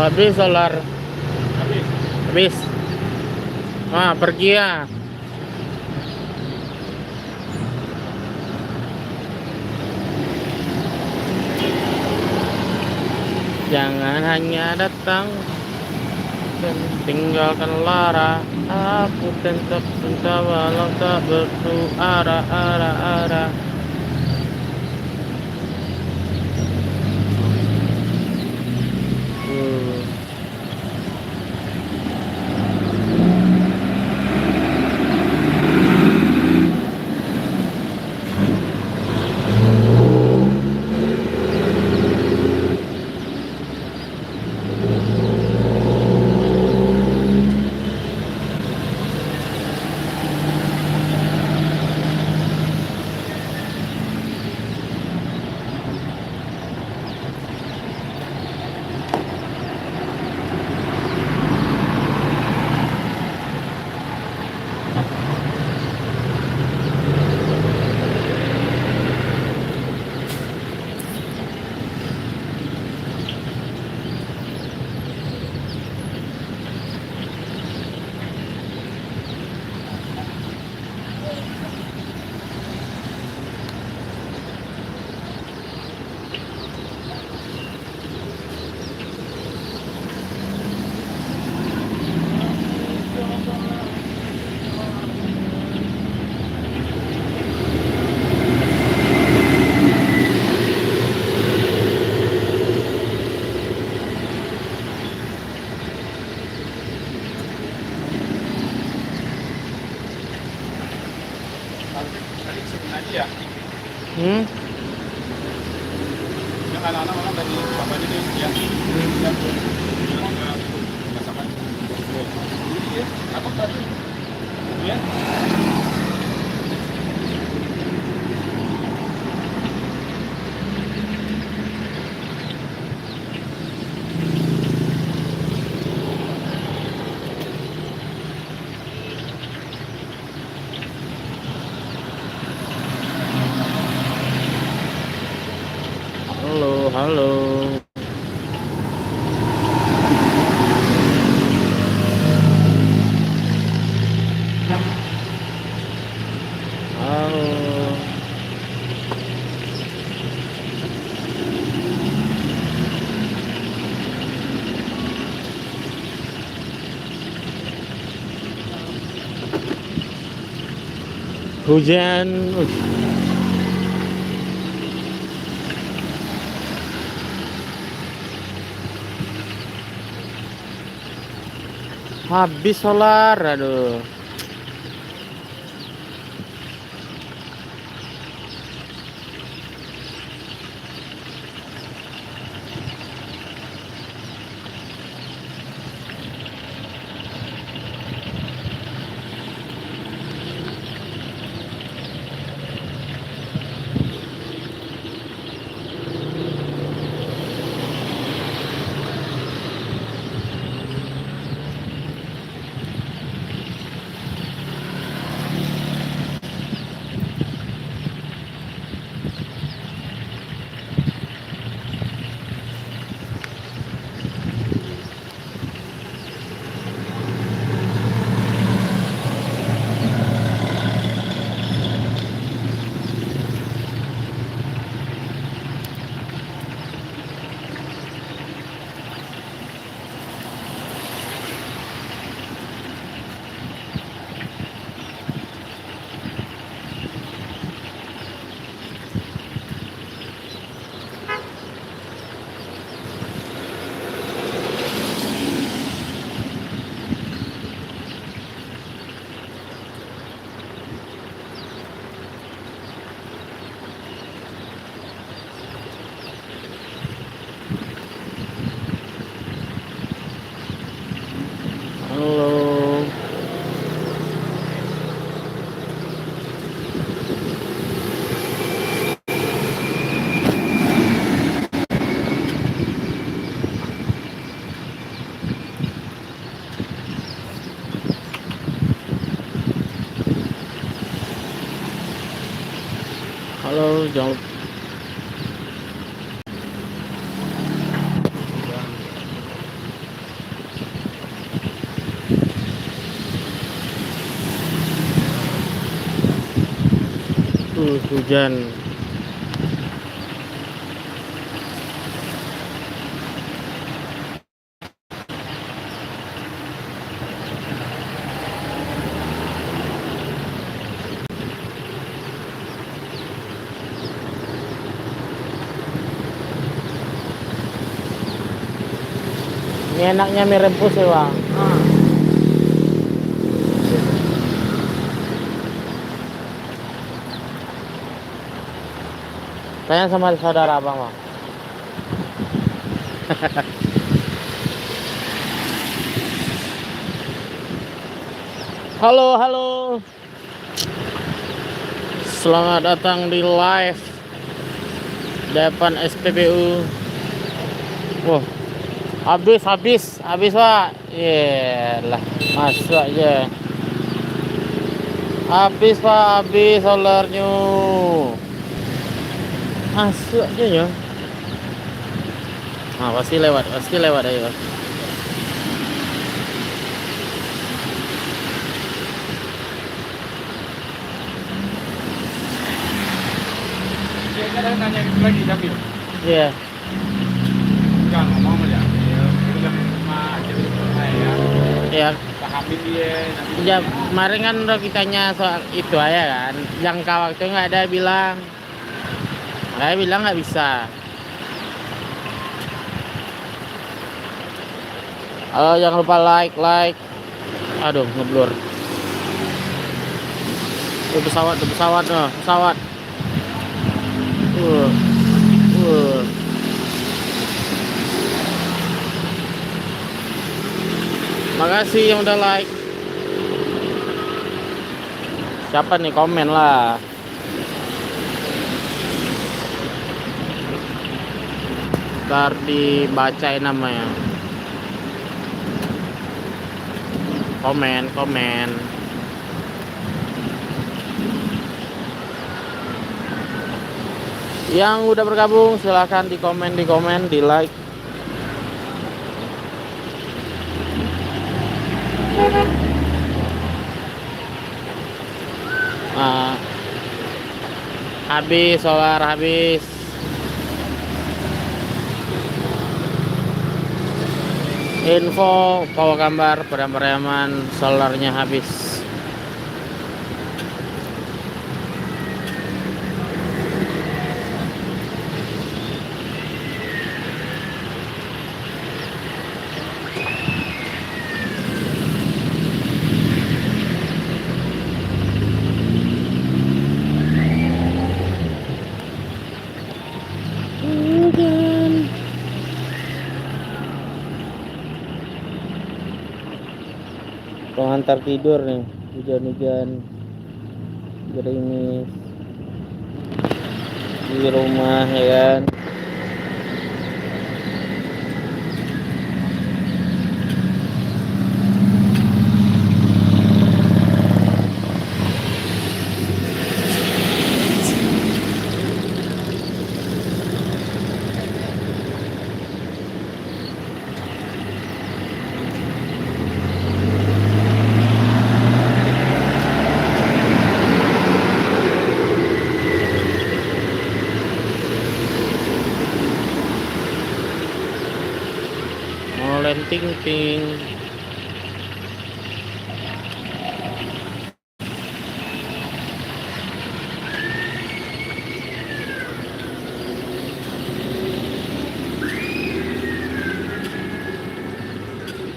Habis solar. Habis. Habis. Ah, pergi ya. Jangan hanya datang dan tinggalkan lara. Aku tetap cinta walau tak bersuara. Ara. Tadi kesini aja ya. Hmm? Yang anak-anak orang dari apa aja deh yang bilang nggak sama. Iya, aku tadi. Iya. Halo, halo. Halo. Hujan. Habis solar, aduh. Halo. Halo, jangan Hujan. Ini enaknya mie rebus ya bang. Tanya sama saudara abang bang. Halo, halo. Selamat datang di live depan SPBU. Wah, habis pak. Yelah, masuk aja. Habis pak, habis solarnya. Masuk aja ya. Nah, pasti lewat ayo. Dia kadang nanya itu lagi Jamil. Iya. Enggak ngomong aja. Ya, udah mah jadi saya. Ya, Pahamin dia nanti. ya, kemarin kan udah kitanya soal itu aja kan. Jangka waktu nggak ada bilang. Saya bilang nggak bisa. Halo, jangan lupa like. Aduh, ngeblur. Tuh pesawat. Makasih yang udah like. Siapa nih komen lah. Ntar dibacain namanya. Komen. Yang udah bergabung silahkan di komen, di like. Habis solar habis. Info bawa gambar periaman solarnya habis. Pengantar tidur nih, hujan gerimis di rumah ya kan. Ting.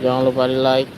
Jangan lupa di like.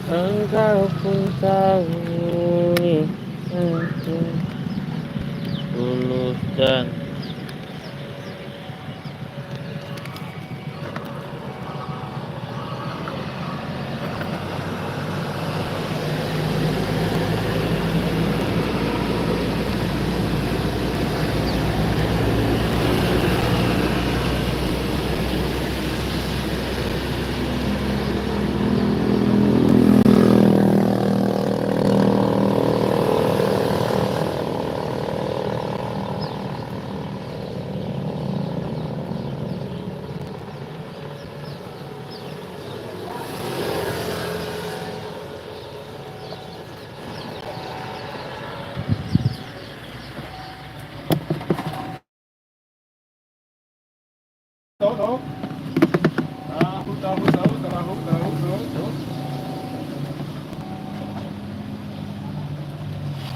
Engkau pun tahu nih, tulus dan Tahu, tahu. Tahu, tahu, tahu, tahu, tahu, tahu.